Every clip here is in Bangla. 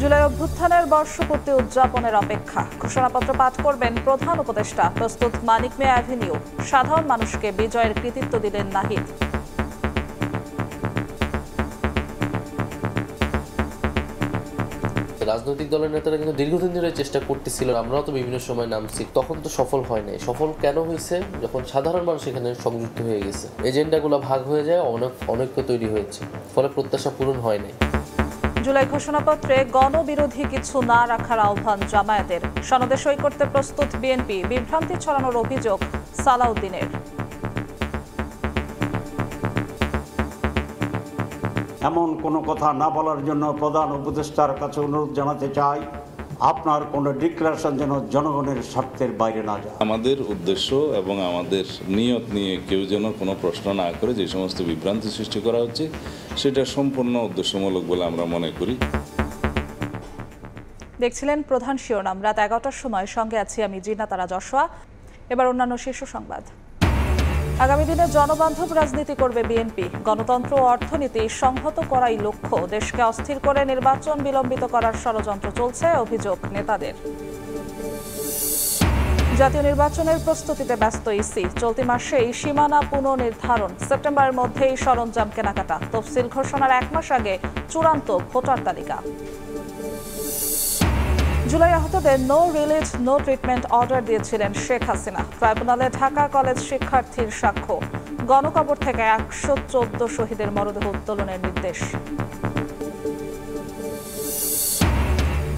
জুলাই অভ্যুত্থানের বর্ষপূর্তি উদযাপনের অপেক্ষা। ঘোষণাপত্র পাঠ করবেন প্রধান উপদেষ্টা। প্রস্তুত মানিক মিয়া অ্যাভিনিউ। সাধারণ মানুষকে বিজয়ের কৃতিত্ব দিলেন নাহিদ। রাজনৈতিক দলের নেতারা কিন্তু দীর্ঘদিন ধরে চেষ্টা করতেছিল, আমরাও তো বিভিন্ন সময় নামছি, তখন তো সফল হয় নাই। সফল কেন হয়েছে? যখন সাধারণ মানুষ এখানে সংযুক্ত হয়ে গেছে, এজেন্ডাগুলো ভাগ হয়ে যায়, অনৈক্য তৈরি হয়েছে, ফলে প্রত্যাশা পূরণ হয় নাই। জুলাই ঘোষণাপত্রে গণবিরোধী কিছু না রাখার আহ্বান জামায়াতের। সনদে সই করতে প্রস্তুত বিএনপি। বিভ্রান্তি ছড়ানোর অভিযোগ সালাউদ্দিনের। এমন কোনো কথা না বলার জন্য প্রধান উপদেষ্টার কাছে অনুরোধ জানাতে চাই, আপনার কোনো ডিক্লারেশন যেন জনগণের স্বার্থের বাইরে না যায়। আমাদের উদ্দেশ্য এবং আমাদের নিয়ত নিয়ে কেউ যেন কোনো প্রশ্ন না করে যে সমস্ত বিভ্রান্তি সৃষ্টি করা হচ্ছে, সেটা সম্পূর্ণ উদ্দেশ্যমূলক বলে আমরা মনে করি। দেখছিলেন প্রধান শিরোনাম। রাত 11টার সময় সঙ্গে আছি আমি জিনা তারা যশোয়া। এবার অন্যান্য শীর্ষ সংবাদ। আগামী দিনে জনবান্ধব রাজনীতি করবে বিএনপি। গণতন্ত্র ও অর্থনীতি সংহত করাই লক্ষ্য। দেশকে অস্থির করে নির্বাচন বিলম্বিত করার ষড়যন্ত্র চলছে, অভিযোগ নেতাদের। জাতীয় নির্বাচনের প্রস্তুতিতে ব্যস্ত ইসি। চলতি মাসেই সীমানা পুনর্নির্ধারণ। সেপ্টেম্বরের মধ্যেই সরঞ্জাম কেনাকাটা। তফসিল ঘোষণার 1 মাস আগে চূড়ান্ত ভোটার তালিকা। জুলাই আহতদের no release no treatment order দিয়েছিলেন শেখ হাসিনা। ট্রাইব্যুনালে ঢাকা কলেজ শিক্ষার্থীর সাক্ষ্য। গণকবর থেকে 114 শহীদের মরদেহ উত্তোলনের নির্দেশ।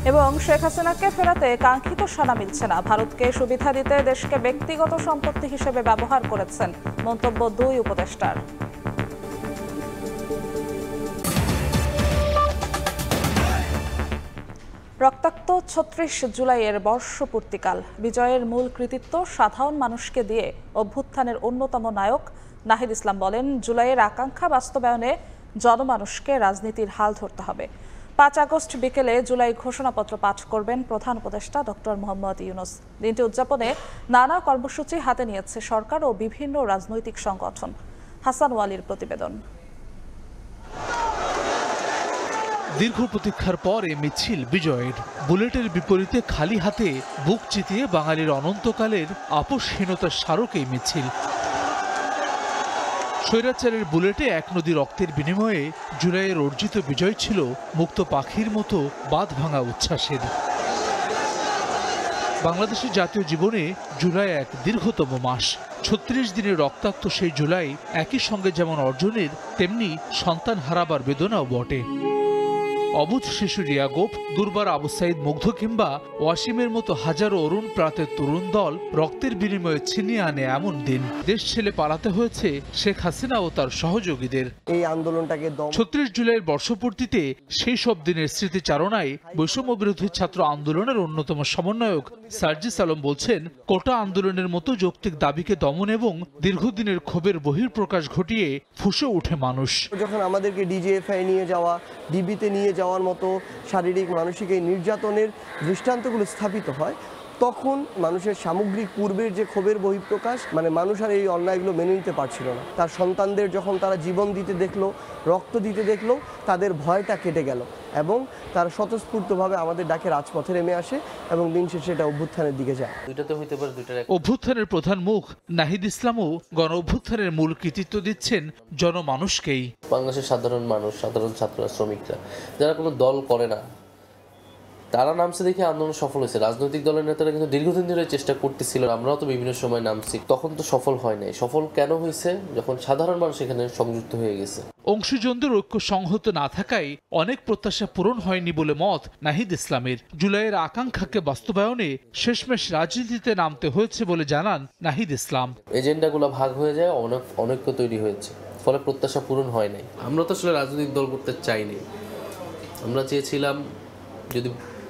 এবং শেখ হাসিনাকে ফেরাতে কাঙ্ক্ষিত সাড়া মিলছে না। ভারতকে সুবিধা দিতে দেশকে ব্যক্তিগত সম্পত্তি হিসেবে ব্যবহার করেছেন, মন্তব্য 2 উপদেষ্টার। রক্তাক্ত 36 জুলাইয়ের বর্ষপূর্তিকাল। বিজয়ের মূল কৃতিত্ব সাধারণ মানুষকে দিয়ে অভ্যুত্থানের অন্যতম নায়ক নাহিদ ইসলাম বলেন, জুলাইয়ের আকাঙ্ক্ষা বাস্তবায়নে জনমানুষকে রাজনীতির হাল ধরতে হবে। 5 আগস্ট বিকেলে জুলাই ঘোষণাপত্র পাঠ করবেন প্রধান উপদেষ্টা ডক্টর মোহাম্মদ ইউনূস। দিনটি উদযাপনে নানা কর্মসূচি হাতে নিয়েছে সরকার ও বিভিন্ন রাজনৈতিক সংগঠন। হাসান ওয়ালির প্রতিবেদন। দীর্ঘ প্রতীক্ষার পর এ মিছিল বিজয়ের। বুলেটের বিপরীতে খালি হাতে বুক চিতিয়ে বাঙালির অনন্তকালের আপোষহীনতার স্মারক এই মিছিল। স্বৈরাচারের বুলেটে 1 নদী রক্তের বিনিময়ে জুলাইয়ের অর্জিত বিজয় ছিল মুক্ত পাখির মতো বাঁধ ভাঙা উচ্ছ্বাসের। বাংলাদেশের জাতীয় জীবনে জুলাই এক দীর্ঘতম মাস। 36 দিনের রক্তাক্ত সেই জুলাই একই সঙ্গে যেমন অর্জনের, তেমনি সন্তান হারাবার বেদনাও বটে। অবুধ শিশু রিয়া গোপ, দুর্বার আবু সাইদ মুগ্ধ কিংবা ওয়াসিমের মতো হাজারো অরুণ প্রাতের তরুণ দল রক্তের বিনিময়ে ছিনিয়ে আনে এমন দিন। দেশ ছেড়ে পালাতে হয়েছে শেখ হাসিনা ও তার সহযোগীদের। এই আন্দোলনটাকে 36 জুলাইয়ের বর্ষপূর্তিতে সেই সব দিনের স্মৃতিচারণায় বৈষম্য বিরোধী ছাত্র আন্দোলনের অন্যতম সমন্বয়ক সার্জিস আলম বলছেন, কোটা আন্দোলনের মতো যৌক্তিক দাবিকে দমন এবং দীর্ঘদিনের ক্ষোভের বহিঃপ্রকাশ ঘটিয়ে ফুঁসে ওঠে মানুষ। যখন আমাদেরকে ডিজিএফআই নিয়ে যাওয়া, ডিবিতে নিয়ে যাওয়ার মতো শারীরিক মানসিক এই নির্যাতনের দৃষ্টান্তগুলো স্থাপিত হয়, তখন মানুষের সামগ্রিক পূর্বের যে ক্ষোভের বহিঃপ্রকাশ, মানুষ আর এই অন্যায়গুলো মেনে নিতে পারছিল না। তার সন্তানদের যখন তারা জীবন দিতে দেখলো, রক্ত দিতে দেখলো, তাদের ভয়টা কেটে গেল এবং তারা স্বতঃস্ফূর্তভাবে আমাদের ডাকে রাজপথে নেমে আসে এবং দিন শেষে এটা অভ্যুত্থানের দিকে যায়। অভ্যুত্থানের প্রধান মুখ নাহিদ ইসলামও গণ অভ্যুত্থানের মূল কৃতিত্ব দিচ্ছেন জনমানুষকেই। বাংলাদেশের সাধারণ মানুষ, সাধারণ ছাত্ররা, শ্রমিকরা, যারা কোনো দল করে না, তারা নামছে দেখে আন্দোলন সফল হয়েছে। রাজনৈতিক দলের নেতারা কিন্তু দীর্ঘদিন ধরে চেষ্টা করতেছিল, আমরাও তো বিভিন্ন সময় নামছি, তখন তো সফল হয় নাই। সফল কেন হয়েছে? যখন সাধারণ মানুষ এখানে সংযুক্ত হয়ে গেছে। অংশীজনদের ঐক্য সংহত না থাকায় অনেক প্রত্যাশা পূরণ হয়নি বলে মত নাহিদ ইসলামের। জুলাইয়ের আকাঙ্ক্ষাকে বাস্তবায়নে শেষমেশ রাজনীতিতে নামতে হয়েছে বলে জানান নাহিদ ইসলাম। এজেন্ডাগুলো ভাগ হয়ে যায়, অনৈক্য তৈরি হয়েছে, ফলে প্রত্যাশা পূরণ হয় নাই। আমরা তো আসলে রাজনৈতিক দল করতে চাইনি। আমরা চেয়েছিলাম যদি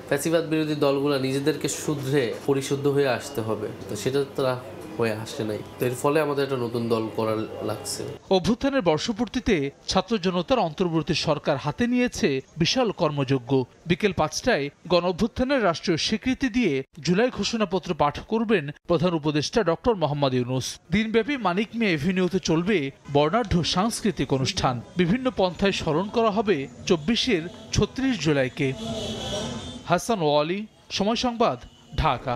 ফ্যাসিবাদ বিরোধী দলগুলো নিজেদেরকে শুধরে পরিশুদ্ধ হয়ে আসতে হবে, তো সেটা তারা হয়ে আসে নাই, তো এর ফলে আমাদের একটা নতুন দল করার লাগছে। অভ্যুত্থানের বর্ষপূর্তিতে ছাত্র জনতার অন্তর্বর্তী সরকার হাতে নিয়েছে বিশাল কর্মযজ্ঞ। বিকেল 5টায় গণ অভ্যুত্থানের রাষ্ট্রীয় স্বীকৃতি দিয়ে জুলাই ঘোষণাপত্র পাঠ করবেন প্রধান উপদেষ্টা ডক্টর মোহাম্মদ ইউনূস। দিনব্যাপী মানিক মিয়া এভিনিউতে চলবে বর্ণাঢ্য সাংস্কৃতিক অনুষ্ঠান। বিভিন্ন পন্থায় স্মরণ করা হবে 24-এর 36 জুলাইকে। হাসান ওয়ালি, সময় সংবাদ, ঢাকা।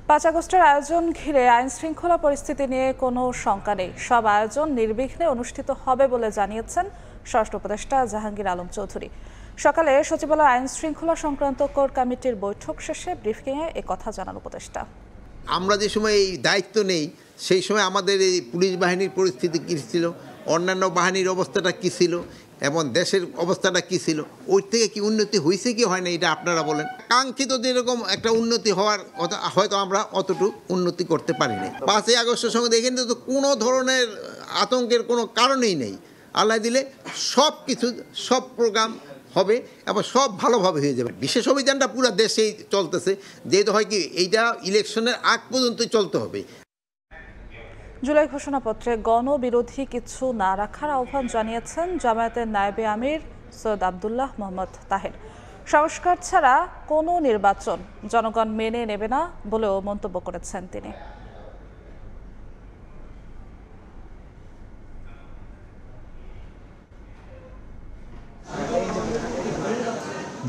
5 আগস্টের আয়োজন ঘিরে আইন শৃঙ্খলা পরিস্থিতি নিয়ে কোনো শঙ্কা নেই। সব আয়োজন নির্বিঘ্নে অনুষ্ঠিত হবে বলে জানিয়েছেন স্বরাষ্ট্র উপদেষ্টা জাহাঙ্গীর আলম চৌধুরী। সকালে সচিবালয় আইন শৃঙ্খলা সংক্রান্ত কোর কমিটির বৈঠক শেষে ব্রিফিংয়ে একথা জানান উপদেষ্টা। আমরা যে সময় এই দায়িত্ব নেই সেই সময় আমাদের এই পুলিশ বাহিনীর পরিস্থিতি কী ছিল, অন্যান্য বাহিনীর অবস্থাটা কী ছিল এবং দেশের অবস্থাটা কী ছিল, ওই থেকে কি উন্নতি হয়েছে কি হয় না এটা আপনারা বলেন। কাঙ্ক্ষিত যেরকম একটা উন্নতি হওয়ার কথা হয়তো আমরা অতটুকু উন্নতি করতে পারিনি। 5ই আগস্টের সঙ্গে দেখেন তো কোনো ধরনের আতঙ্কের কোনো কারণেই নেই। আল্লাহ দিলে সব কিছু সব প্রোগ্রাম হবে এবং সব ভালোভাবে হয়ে যাবে। বিশেষ অভিযানটা পুরো দেশেই চলতেছে, যেহেতু হয় কি এইটা ইলেকশনের আগ পর্যন্ত চলতে হবে। জুলাই ঘোষণাপত্রে গণবিরোধী কিছু না রাখার আহ্বান জানিয়েছেন জামায়াতের নায়েবে আমির সৈয়দ আব্দুল্লাহ মোহাম্মদ তাহের। সংস্কার ছাড়া কোনো নির্বাচন জনগণ মেনে নেবে না বলেও মন্তব্য করেছেন তিনি।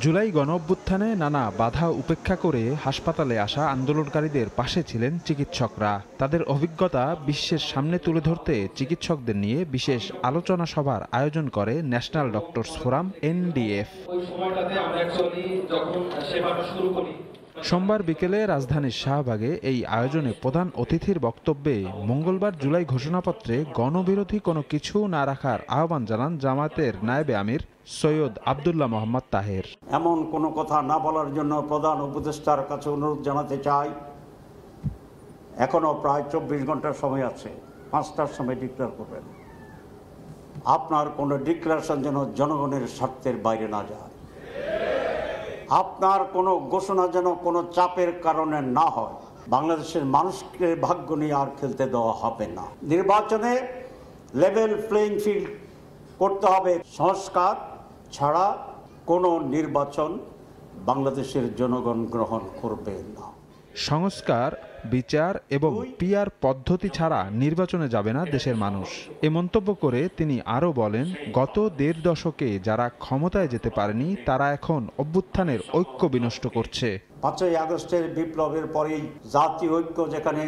জুলাই গণঅভ্যুত্থানে নানা বাধা উপেক্ষা করে হাসপাতালে আসা আন্দোলনকারীদের পাশে ছিলেন চিকিৎসকরা। তাদের অভিজ্ঞতা বিশ্বের সামনে তুলে ধরতে চিকিৎসকদের নিয়ে বিশেষ আলোচনা সভার আয়োজন করে ন্যাশনাল ডক্টরস ফোরাম NDF। সোমবার বিকেলে রাজধানীর শাহবাগে এই আয়োজনে প্রধান অতিথির বক্তব্যে মঙ্গলবার জুলাই ঘোষণাপত্রে গণবিরোধী কোনো কিছু না রাখার আহ্বান জানান জামায়াতের নায়েবে আমির সৈয়দ আব্দুল্লাহ মোহাম্মদ তাহের। এমন কোনো কথা না বলার জন্য প্রধান উপদেষ্টার কাছে অনুরোধ জানাতে চাই। এখনো প্রায় 24 ঘন্টার সময় আছে, 5টার সময় ডিক্লেয়ার করবেন। আপনার কোনো ডিক্লারেশন যেন জনগণের স্বার্থের বাইরে না যায়। আপনার কোনো ঘোষণা যেন কোনো চাপের কারণে না হয়। বাংলাদেশের মানুষকে ভাগ্য নিয়ে আর খেলতে দেওয়া হবে না। নির্বাচনে লেভেল প্লেইং ফিল্ড করতে হবে। সংস্কার ছাড়া কোনো নির্বাচন বাংলাদেশের জনগণ গ্রহণ করবে না। সংস্কার, বিচার এবং পিআর পদ্ধতি ছাড়া নির্বাচনে যাবে না দেশের মানুষ। এ মন্তব্য করে তিনি আরও বলেন, গত 1.5 দশকে যারা ক্ষমতায় যেতে পারেনি তারা এখন অভ্যুত্থানের ঐক্য বিনষ্ট করছে। 5ই আগস্টের বিপ্লবের পরেই জাতীয় ঐক্য যেখানে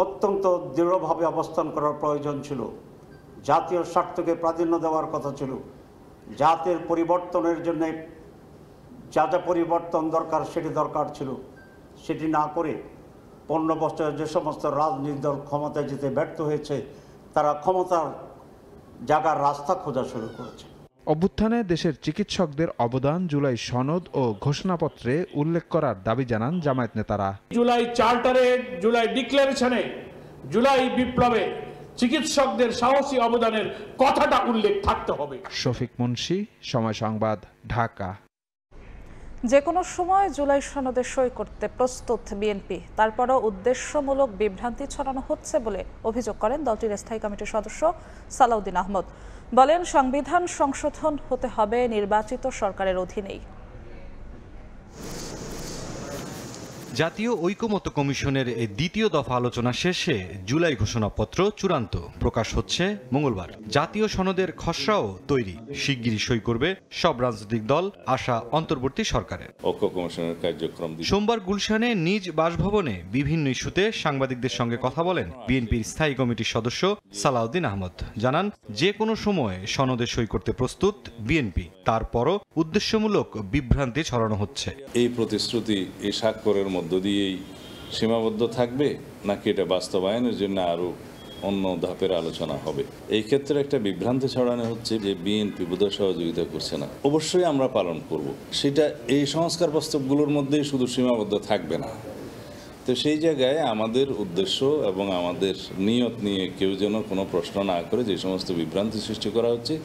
অত্যন্ত দৃঢ়ভাবে অবস্থান করার প্রয়োজন ছিল, জাতীয় স্বার্থকে প্রাধান্য দেওয়ার কথা ছিল, জাতির পরিবর্তনের জন্য যা যা পরিবর্তন দরকার সেটি দরকার ছিল, সেটি না করে 15 বছর যে সমস্ত রাজনৈতিক দল ক্ষমতায় যেতে ব্যর্থ হয়েছে তারা ক্ষমতার জায়গার রাস্তা খোঁজা শুরু করেছে। অভ্যুত্থানে দেশের চিকিৎসকদের অবদান জুলাই সনদ ও ঘোষণাপত্রে উল্লেখ করার দাবি জানান জামায়াত নেতারা। জুলাই চার্টারে, জুলাই ডিক্লারেশনে, জুলাই বিপ্লবে চিকিৎসকদের সাহসী অবদানের কথাটা উল্লেখ থাকতে হবে। শফিক মুন্সি, সময় সংবাদ, ঢাকা। যে কোনো সময় জুলাই সনদে সই করতে প্রস্তুত বিএনপি, তারপরও উদ্দেশ্যমূলক বিভ্রান্তি ছড়ানো হচ্ছে বলে অভিযোগ করেন দলটির স্থায়ী কমিটির সদস্য সালাউদ্দিন আহমদ। বলেন, সংবিধান সংশোধন হতে হবে নির্বাচিত সরকারের অধীনেই। জাতীয় ঐকমত্য কমিশনের দ্বিতীয় দফা আলোচনা শেষে জুলাই ঘোষণাপত্র চূড়ান্ত প্রকাশ হচ্ছে মঙ্গলবার। জাতীয় সনদের খসড়াও তৈরি, শিগগিরই সই করবে সব রাজনৈতিক দল, আশা অন্তর্বর্তী সরকারের। ঐক্য কমিশনের কার্যক্রম সোমবার গুলশানে নিজ বাসভবনে বিভিন্ন ইস্যুতে সাংবাদিকদের সঙ্গে কথা বলেন বিএনপির স্থায়ী কমিটির সদস্য সালাউদ্দিন আহমদ। জানান, যে কোনো সময় সনদে সই করতে প্রস্তুত বিএনপি, তারপরও উদ্দেশ্যমূলক বিভ্রান্তি ছড়ানো হচ্ছে। এই প্রতিশ্রুতি, এই স্বাক্ষরের মধ্য দিয়েই সীমাবদ্ধ থাকবে নাকি এটা বাস্তবায়নের জন্য আরো অন্য ধাপের আলোচনা হবে? এই ক্ষেত্রে একটা বিভ্রান্তি ছড়ানো হচ্ছে যে বিএনপি বোধহয় সহযোগিতা করছে না। অবশ্যই আমরা পালন করব, সেটা এই সংস্কার প্রস্তাবগুলোর মধ্যেই শুধু সীমাবদ্ধ থাকবে না। তো সেই জায়গায় আমাদের উদ্দেশ্য এবং আমাদের নিয়ত নিয়ে কেউ যেন কোনো প্রশ্ন না করে যে সমস্ত বিভ্রান্তি সৃষ্টি করা হচ্ছে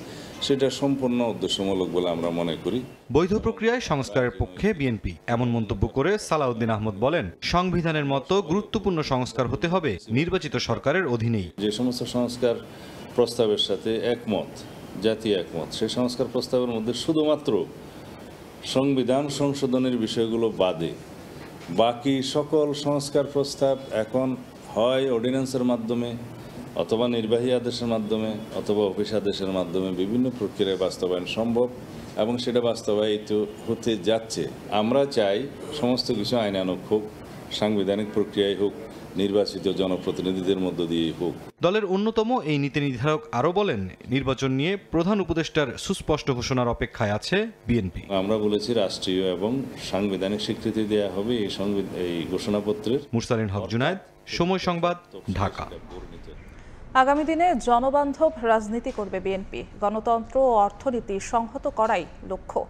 সেটা সম্পূর্ণ উদ্দেশ্যমূলক বলে আমরা মনে করি। বৈধ প্রক্রিয়ায় সংস্কারের পক্ষে বিএনপি এমন মন্তব্য করে সালাউদ্দিন আহমদ বলেন, সংবিধানের মতো গুরুত্বপূর্ণ সংস্কার হতে হবে নির্বাচিত সরকারের অধীনেই। যে সমস্ত সংস্কার প্রস্তাবের সাথে একমত, জাতীয় একমত, সেই সংস্কার প্রস্তাবের মধ্যে শুধুমাত্র সংবিধান সংশোধনের বিষয়গুলো বাদে বাকি সকল সংস্কার প্রস্তাব এখন হয় অর্ডিন্যান্সের মাধ্যমে অথবা নির্বাহী আদেশের মাধ্যমে অথবা অফিস আদেশের মাধ্যমে বিভিন্ন প্রক্রিয়ায় বাস্তবায়ন সম্ভব এবং সেটা বাস্তবায়িত হতে যাচ্ছে। আমরা চাই সমস্ত কিছু আইনানুগ হোক, সাংবিধানিক প্রক্রিয়ায় হোক, নির্বাচিত জনপ্রতিনিধিদের মধ্য দিয়েই হোক। দলের অন্যতম এই নীতি নির্ধারক আরও বলেন, নির্বাচন নিয়ে প্রধান উপদেষ্টার সুস্পষ্ট ঘোষণার অপেক্ষায় আছে বিএনপি। আমরা বলেছি রাষ্ট্রীয় এবং সাংবিধানিক স্বীকৃতি দেওয়া হবে এই ঘোষণাপত্রের। মুরসালিন হক জুনায়েদ, সময় সংবাদ, ঢাকা। আগামী দিনে জনবান্ধব রাজনীতি করবে বিএনপি। গণতন্ত্র ও অর্থনীতি সংহত করাই লক্ষ্য।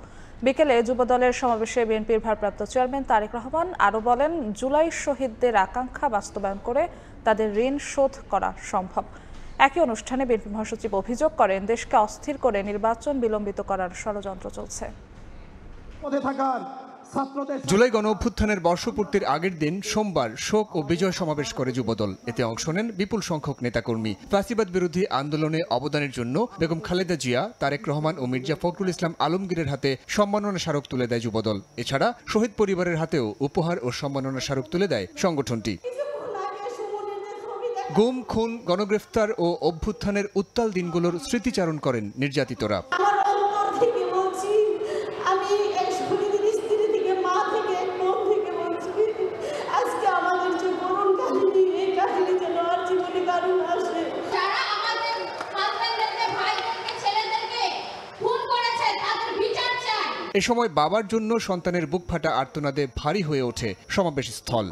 বিকেলে যুবদলের সমাবেশে বিএনপির ভারপ্রাপ্ত চেয়ারম্যান তারেক রহমান আরও বলেন, জুলাই শহীদদের আকাঙ্ক্ষা বাস্তবায়ন করে তাদের ঋণ শোধ করা সম্ভব। একই অনুষ্ঠানে বিএনপি মহাসচিব অভিযোগ করেন, দেশকে অস্থির করে নির্বাচন বিলম্বিত করার ষড়যন্ত্র চলছে। জুলাই গণঅভ্যুত্থানের বর্ষপূর্তির আগের দিন সোমবার শোক ও বিজয় সমাবেশ করে যুবদল। এতে অংশ নেন বিপুল সংখ্যক নেতাকর্মী। ফ্যাসিবাদ বিরোধী আন্দোলনে অবদানের জন্য বেগম খালেদা জিয়া, তারেক রহমান ও মির্জা ফখরুল ইসলাম আলমগীরের হাতে সম্মাননা স্মারক তুলে দেয় যুবদল। এছাড়া শহীদ পরিবারের হাতেও উপহার ও সম্মাননা স্মারক তুলে দেয় সংগঠনটি। গুম, খুন, গণগ্রেফতার ও অভ্যুত্থানের উত্তাল দিনগুলোর স্মৃতিচারণ করেন নির্যাতিতরা। এ সময় বাবার জন্য সন্তানের বুক ফাটা আর্তনাদে ভারী হয়ে ওঠে সমাবেশ স্থল।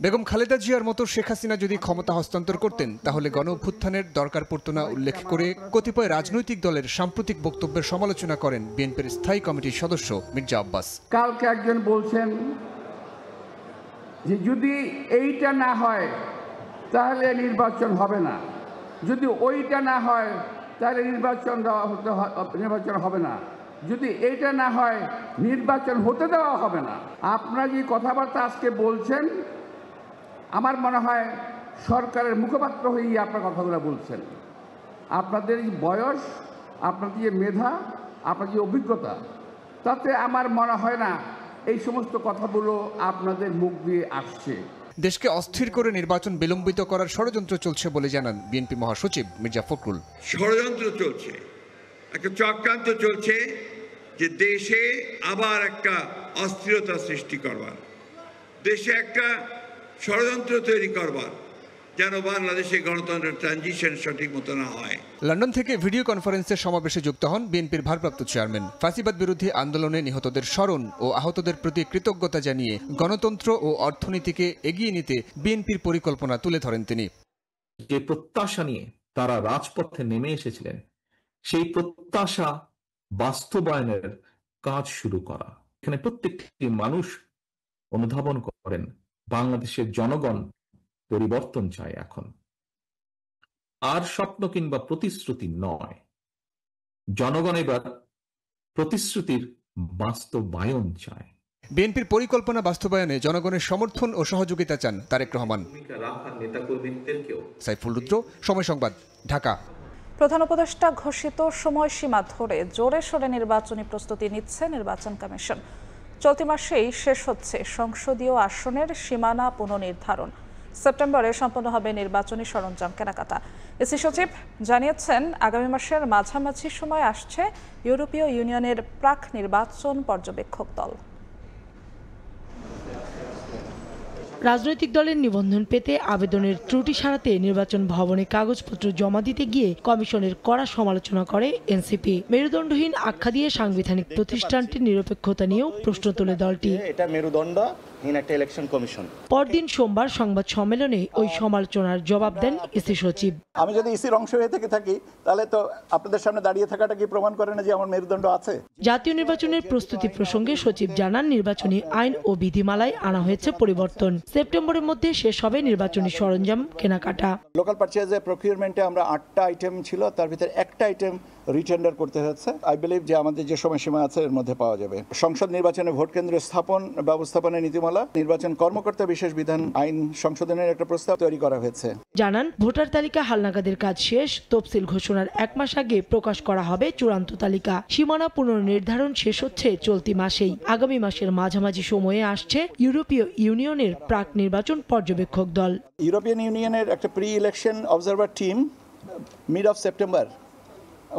বেগম খালেদা জিয়ার মতো শেখ হাসিনা যদি ক্ষমতা হস্তান্তর করতেন তাহলে গণঅভ্যুত্থানের দরকার পড়ত না উল্লেখ করে কতিপয় রাজনৈতিক দলের সাম্প্রতিক বক্তব্যের সমালোচনা করেন বিএনপির স্থায়ী কমিটির সদস্য মির্জা আব্বাস। কালকে একজন বলছেন যে যদি এইটা না হয় তাহলে নির্বাচন হবে না, যদি ওইটা না হয় তাহলে নির্বাচন হবে না, যদি এইটা না হয় নির্বাচন হতে দেওয়া হবে না। আপনারা যে কথাবার্তা আজকে বলছেন, আমার মনে হয় সরকারের মুখপাত্র হয়েই আপনার কথাগুলো বলছেন। আপনাদের এই বয়স, আপনাদের যে মেধা, আপনার যে অভিজ্ঞতা, তাতে আমার মনে হয় না এই সমস্ত কথাগুলো আপনাদের মুখ দিয়ে আসছে। দেশকে অস্থির করে নির্বাচন বিলম্বিত করার ষড়যন্ত্র চলছে বলে জানান বিএনপি মহাসচিব মির্জা ফখরুল। ষড়যন্ত্র চলছে, একটা চক্রান্ত চলছে যে দেশে আবার একটা অস্থিরতা সৃষ্টি করবার, দেশে একটা ষড়যন্ত্র তৈরি করবার, যেন বাংলাদেশে গণতন্ত্রের ট্রানজিশন সঠিক মতো না হয়। লন্ডন থেকে ভিডিও কনফারেন্সের সমাবেশে যুক্ত হন বিএনপির ভারপ্রাপ্ত চেয়ারম্যান। ফ্যাসিবাদ বিরোধী আন্দোলনে নিহতদের স্মরণ ও আহতদের প্রতি কৃতজ্ঞতা জানিয়ে গণতন্ত্র ও অর্থনীতিকে এগিয়ে নিতে বিএনপির পরিকল্পনা তুলে ধরেন তিনি। যে প্রত্যাশা নিয়ে তারা রাজপথে নেমে এসেছিলেন, সেই প্রত্যাশা বাস্তবায়নের কাজ শুরু করা। এখানে প্রত্যেকটি মানুষ অনুধাবন করেন বাংলাদেশের জনগণ পরিবর্তন চায় এখন, আর স্বপ্ন কিংবা প্রতিশ্রুতি নয়। জনগণ এবার প্রতিশ্রুতির বাস্তবায়ন চায়। বিএনপির পরিকল্পনা বাস্তবায়নে জনগণের সমর্থন ও সহযোগিতা চান তারেক রহমান। সাইফুল রুদ্র, সময় সংবাদ, ঢাকা। প্রধান উপদেষ্টা ঘোষিত সময়সীমা ধরে জোরে সোরে নির্বাচনী প্রস্তুতি নিচ্ছে নির্বাচন কমিশন। চলতি মাসেই শেষ হচ্ছে সংসদীয় আসনের সীমানা পুনর্নির্ধারণ। সেপ্টেম্বরে সম্পন্ন হবে নির্বাচনী সরঞ্জাম কেনাকাটা। এসি সচিব জানিয়েছেন, আগামী মাসের মাঝামাঝি সময় আসছে ইউরোপীয় ইউনিয়নের প্রাক নির্বাচন পর্যবেক্ষক দল। রাজনৈতিক দলের নিবন্ধন পেতে আবেদনের ত্রুটি সারাতে নির্বাচন ভবনে কাগজপত্র জমা দিতে গিয়ে কমিশনের কড়া সমালোচনা করে এনসিপি। মেরুদণ্ডহীন আখ্যা দিয়ে সাংবিধানিক প্রতিষ্ঠানটির নিরপেক্ষতা নিয়েও প্রশ্ন তোলে দলটি। এটা মেরুদণ্ড ইন একটা ইলেকশন কমিশন। পরদিন সোমবার সংবাদ সম্মেলনে ওই সমালোচনার জবাব দেন ইসি সচিব। আমি যদি ইসির অংশ হয়ে থেকে থাকি তাহলে তো আপনাদের সামনে দাঁড়িয়ে থাকাটা কি প্রমাণ করে না যে আমার মেরুদণ্ড আছে? জাতীয় নির্বাচনের প্রস্তুতি প্রসঙ্গে সচিব জানান, নির্বাচনী আইন ও বিধিমালায় আনা হয়েছে পরিবর্তন। সেপ্টেম্বরের মধ্যে শেষ হবে নির্বাচনী সরঞ্জাম কেনাকাটা। লোকাল পারচেজে প্রকিউরমেন্টে আমরা 8টা আইটেম ছিল, তার ভিতরে একটা আইটেম রিটেন্ডার করতে হচ্ছে। আই বিলিভ যে আমাদের যে সময়সীমা আছে এর মধ্যে পাওয়া যাবে। সংসদ নির্বাচনে ভোট কেন্দ্র স্থাপন ব্যবস্থাপনা নীতিমালা, নির্বাচন কর্মকর্তা বিশেষ বিধান আইন সংশোধনের একটা প্রস্তাব তৈরি করা হয়েছে। জানান, ভোটার তালিকা হালনাগাদের কাজ শেষ। তফসিল ঘোষণার 1 মাস আগে প্রকাশ করা হবে চূড়ান্ত তালিকা। সীমানা পুনর্নির্ধারণ শেষ হচ্ছে চলতি মাসেই। আগামী মাসের মাঝামাঝি সময়ে আসছে ইউরোপীয় ইউনিয়নের প্রাক নির্বাচন পর্যবেক্ষক দল। ইউরোপিয়ান ইউনিয়নের একটা pre election observer team mid of September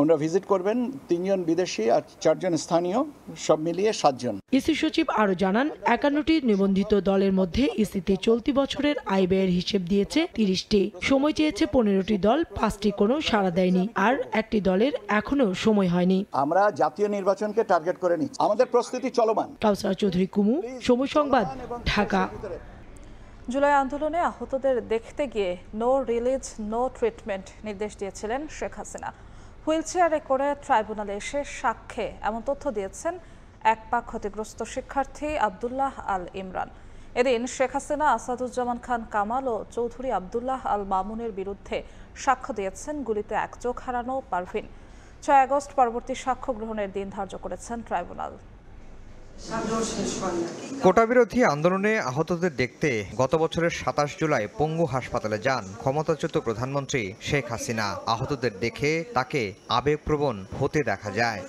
ওনারা ভিজিট করবেন। 3 জন বিদেশি আর 4 জন স্থানীয়, সব মিলিয়ে 7 জন। ইসি সচিব আরো জানান, 51টি নিবন্ধিত দলের মধ্যে ইসিতে চলতি বছরের আয় ব্যয়ের হিসেব দিয়েছে 30টি। সময় চেয়েছে 15টি দল, 5টি কোনো সাড়া দেয়নি, আর একটি দলের এখনো সময় হয়নি। আমরা জাতীয় নির্বাচনকে টার্গেট করে নিচ্ছি, আমাদের প্রস্তুতি চলমান। কাউসার চৌধুরী কুমু, সময় সংবাদ, ঢাকা। জুলাই আন্দোলনে আহতদের দেখতে গিয়ে নো রিলিজ নো ট্রিটমেন্ট নির্দেশ দিয়েছিলেন শেখ হাসিনা। হুইলচেয়ারে করে ট্রাইব্যুনালে এসে সাক্ষ্যে এমন তথ্য দিয়েছেন এক পা ক্ষতিগ্রস্ত শিক্ষার্থী আব্দুল্লাহ আল ইমরান। এদিন শেখ হাসিনা, আসাদুজ্জামান খান কামাল ও চৌধুরী আব্দুল্লাহ আল মামুনের বিরুদ্ধে সাক্ষ্য দিয়েছেন গুলিতে 1 চোখ হারানো পারভিন। 6 আগস্ট পরবর্তী সাক্ষ্য গ্রহণের দিন ধার্য করেছেন ট্রাইব্যুনাল। কোটা বিরোধী আন্দোলনে আহতদের দেখতে গত বছরের 27 জুলাই পঙ্গু হাসপাতালে যান ক্ষমতাচ্যুত প্রধানমন্ত্রী শেখ হাসিনা। আহতদের দেখে তাকে আবেগপ্রবণ হতে দেখা যায়।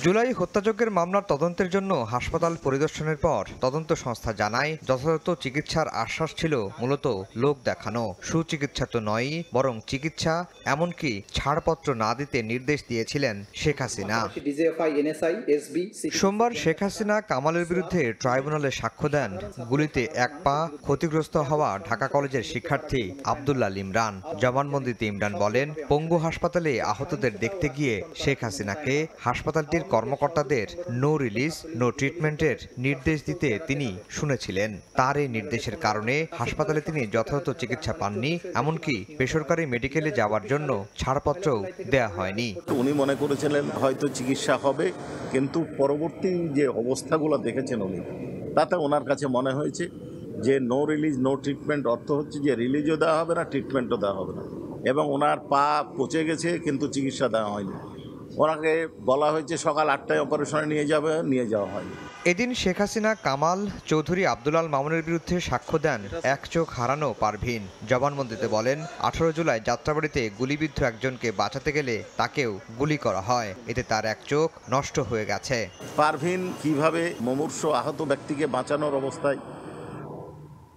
জুলাই হত্যাযজ্ঞের মামলার তদন্তের জন্য হাসপাতাল পরিদর্শনের পর তদন্ত সংস্থা জানায়, যথাযথ চিকিৎসার আশ্বাস ছিল মূলত লোক দেখানো। সুচিকিৎসা তো নয়ই, বরং চিকিৎসা, এমনকি ছাড়পত্র না দিতে নির্দেশ দিয়েছিলেন শেখ হাসিনা। সোমবার শেখ হাসিনা কামালের বিরুদ্ধে ট্রাইব্যুনালে সাক্ষ্য দেন গুলিতে 1 পা ক্ষতিগ্রস্ত হওয়া ঢাকা কলেজের শিক্ষার্থী আব্দুল্লাহ ইমরান। জবানবন্দিতে ইমরান বলেন, পঙ্গু হাসপাতালে আহতদের দেখতে গিয়ে শেখ হাসিনাকে হাসপাতালটির কর্মকর্তাদের নো রিলিজ নো ট্রিটমেন্টের নির্দেশ দিতে তিনি শুনেছিলেন। তার এই নির্দেশের কারণে হাসপাতালে তিনি যথাযথ চিকিৎসা পাননি, এমনকি বেসরকারি মেডিকেলে যাওয়ার জন্য ছাড়পত্রও দেয়া হয়নি। উনি মনে করেছিলেন হয়তো চিকিৎসা হবে, কিন্তু পরবর্তী যে অবস্থাগুলো দেখেছেন উনি, তাতে ওনার কাছে মনে হয়েছে যে নো রিলিজ নো ট্রিটমেন্ট অর্থ হচ্ছে যে রিলিজও দেওয়া হবে না, ট্রিটমেন্টও দেওয়া হবে না, এবং ওনার পা পচে গেছে কিন্তু চিকিৎসা দেওয়া হয়নি। ওনাকে বলা হয়েছে সকাল 8টায় অপারেশনে নিয়ে যাওয়া হয়নি। এদিন শেখ হাসিনা, কামাল, চৌধুরী আব্দুল্লাহ মামুনের বিরুদ্ধে সাক্ষ্য দেন 1 চোখ হারানো পারভিন। জবানবন্দিতে বলেন, 18 জুলাই যাত্রাবাড়িতে গুলিবিদ্ধ একজনকে বাঁচাতে গেলে তাকেও গুলি করা হয়, এতে তার 1 চোখ নষ্ট হয়ে গেছে। পারভিন কিভাবে মুমূর্ষু আহত ব্যক্তিকে বাঁচানোর অবস্থায়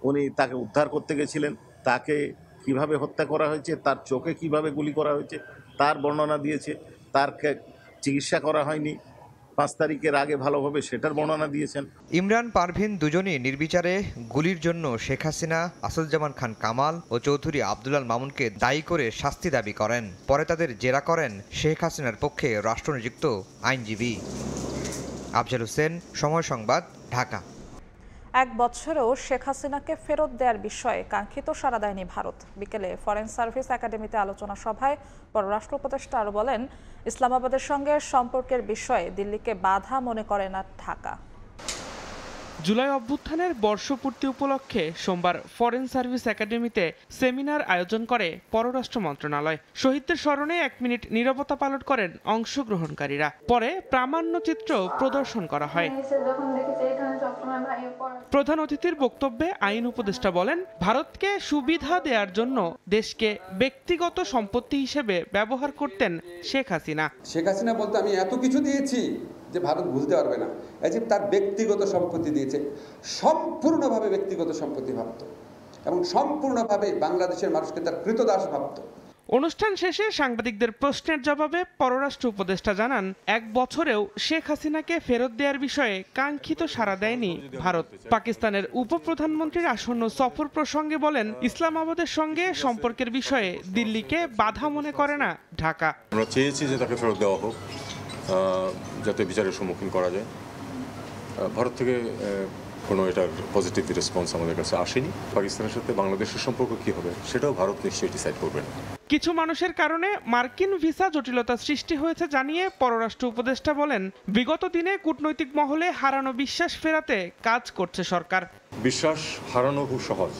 উনি তাকে উদ্ধার করতে গেছিলেন, তাকে কিভাবে হত্যা করা হয়েছে, তার চোখে কিভাবে গুলি করা হয়েছে তার বর্ণনা দিয়েছে। তার চিকিৎসা করা হয়নি, 5 তারিখের আগে ভালোভাবে সেটার বর্ণনা দিয়েছেন। ইমরান, পারভিন দুজনই নির্বিচারে গুলির জন্য শেখ হাসিনা, আসাদুজ্জামান খান কামাল ও চৌধুরী আব্দুল্লাহ মামুনকে দায়ী করে শাস্তি দাবি করেন। পরে তাদের জেরা করেন শেখ হাসিনার পক্ষে রাষ্ট্রনিযুক্ত আইনজীবী। আফজাল হোসেন, সময় সংবাদ, ঢাকা। 1 বছরেও শেখ হাসিনাকে ফেরত দেওয়ার বিষয়ে কাঙ্ক্ষিত সাড়া দেয়নি ভারত। বিকেলে ফরেন সার্ভিস একাডেমিতে আলোচনা সভায় পররাষ্ট্র উপদেষ্টা আরও বলেন, ইসলামাবাদের সঙ্গে সম্পর্কের বিষয়ে দিল্লিকে বাধা মনে করে না ঢাকা। জুলাই অভ্যুত্থানের বর্ষপূর্তি উপলক্ষে সোমবার ফরেন সার্ভিস একাডেমিতে সেমিনার আয়োজন করে পররাষ্ট্র মন্ত্রণালয়। শহীদদের স্মরণে 1 মিনিট নীরবতা পালন করেন অংশগ্রহণকারীরা। পরে প্রামাণ্যচিত্র প্রদর্শন করা হয়। প্রধান অতিথির বক্তব্যে আইন উপদেষ্টা বলেন, ভারতকে সুবিধা দেওয়ার জন্য দেশকে ব্যক্তিগত সম্পত্তি হিসেবে ব্যবহার করতেন শেখ হাসিনা। শেখ হাসিনা বলতে আমি এত কিছু দিয়েছি যে ভারত বুঝতে পারবে না, এই যে তার ব্যক্তিগত সম্পত্তি দিয়েছে, সম্পূর্ণভাবে ব্যক্তিগত সম্পত্তি ভাবত এবং সম্পূর্ণভাবে বাংলাদেশের মানুষকে তার কৃতদাস ভাবত। অনুষ্ঠান শেষে সাংবাদিকদের প্রশ্নের জবাবে পররাষ্ট্র উপদেষ্টা জানান, 1 বছরেও শেখ হাসিনাকে ফেরত দেওয়ার বিষয়ে কাঙ্ক্ষিত সাড়া দেয়নি ভারত। পাকিস্তানের উপপ্রধানমন্ত্রীর আসন্ন সফর প্রসঙ্গে বলেন, ইসলামাবাদের সঙ্গে সম্পর্কের বিষয়ে দিল্লিকে বাধা মনে করে না ঢাকা। আমরা চেয়েছি যে তাকে ফেরত দেওয়া হোক, যাতে বিচারের সম্মুখীন করা যায়। ভারত থেকে কোনো এটার পজিটিভ রেসপন্স আমাদের কাছে আসেনি। পাকিস্তানের সাথে বাংলাদেশের সম্পর্ক কি হবে সেটাও ভারত নিশ্চয়ই ডিসাইড করবেন। কিছু মানুষের কারণে মার্কিন ভিসা জটিলতা সৃষ্টি হয়েছে জানিয়ে পররাষ্ট্র উপদেষ্টা বলেন, বিগত দিনে কূটনৈতিক মহলে হারানো বিশ্বাস ফেরাতে কাজ করছে সরকার। বিশ্বাস হারানো খুব সহজ,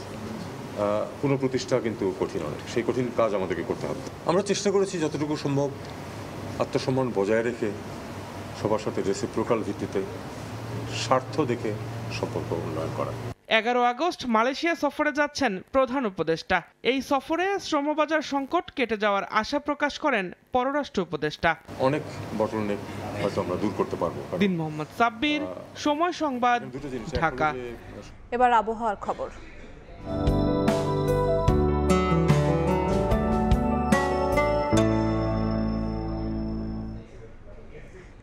পুনঃপ্রতিষ্ঠা কিন্তু কঠিন অনেক। সেই কঠিন কাজ আমাদেরকে করতে হবে। আমরা চেষ্টা করেছি যতটুকু সম্ভব আত্মসম্মান বজায় রেখে সবার সাথে রেসিপ্রোকাল ভিত্তিতে স্বার্থ দেখে সম্পর্ক উন্নয়ন করা। 11 আগস্ট মালয়েশিয়া সফরে যাচ্ছেন প্রধান উপদেষ্টা। এই সফরে শ্রমবাজার সংকট কেটে যাওয়ার আশা প্রকাশ করেন পররাষ্ট্র উপদেষ্টা। অনেক বটলনেক হয়তো আমরা দূর করতে পারবো। দিন মোহাম্মদ সাব্বির, সময় সংবাদ, ঢাকা। এবার আবহাওয়ার খবর।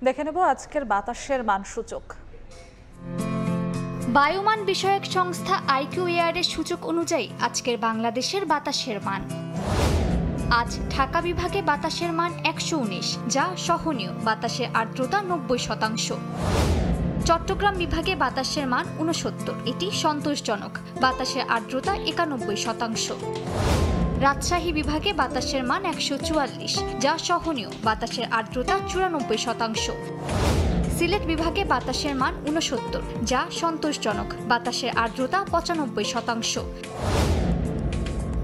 দেখে নেব আজকের বাতাসের মানসূচক। বায়ুমান বিষয়ক সংস্থা আইকিউএয়ারের সূচক অনুযায়ী আজকের বাংলাদেশের বাতাসের মান। আজ ঢাকা বিভাগে বাতাসের মান 119, যা সহনীয়, বাতাসের আর্দ্রতা 90%। চট্টগ্রাম বিভাগে বাতাসের মান 69, এটি সন্তোষজনক, বাতাসের আর্দ্রতা 91%। রাজশাহী বিভাগে বাতাসের মান 144, যা সহনীয়, বাতাসের আর্দ্রতা 94%। সিলেট বিভাগে বাতাসের মান 69, যা সন্তোষজনক, বাতাসের আর্দ্রতা 95%।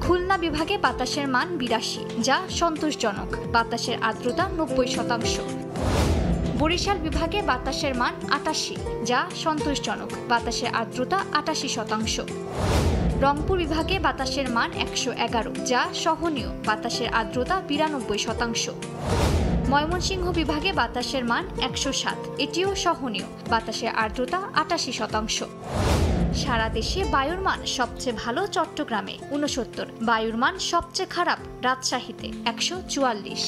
খুলনা বিভাগে বাতাসের মান 82, যা সন্তোষজনক, বাতাসের আর্দ্রতা 90%। বরিশাল বিভাগে বাতাসের মান 88, যা সন্তোষজনক, বাতাসের আর্দ্রতা 88%। রংপুর বিভাগে বাতাসের মান 111, যা সহনীয়, বাতাসের আর্দ্রতা 92%। ময়মনসিংহ বিভাগে বাতাসের মান 107, এটিও সহনীয়, বাতাসের আর্দ্রতা 88%। সারা দেশে বায়ুর মান সবচেয়ে ভালো চট্টগ্রামে 69, বায়ুর মান সবচেয়ে খারাপ রাজশাহীতে 144।